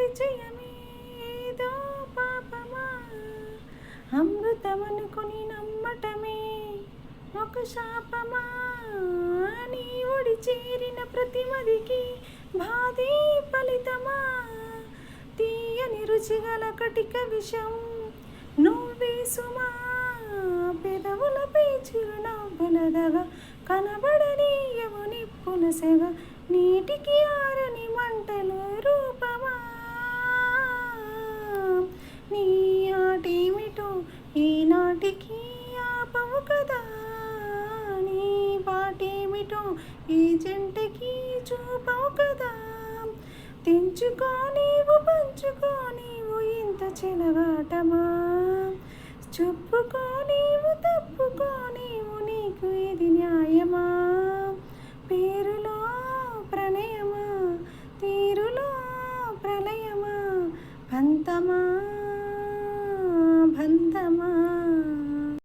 పరిచయమేదో పాపమా, అమృతమనుకొని నమ్మటమే ఒక శాపమా, నీ ఒడి చేరిన ప్రతిమదికి బాధే ఫలితమా, తీయని రుచిగల కటిక విషం నువ్వే సుమా, పెదవులపై చిరునవ్వులదగా కనబడనీయవు నిప్పుల సెగ, నీటికి ఆరని మంటల రూపమా, నీ ఆటేమిటో ఈనాటికి ఆపవు కదా, నీ పాటేమిటో ఈ జంటకి చూపవు కదా, తెంచుకో నీవు పంచుకో నీవు ఇంత చెలగాటమా, చెప్పుకో నీవు తప్పుకో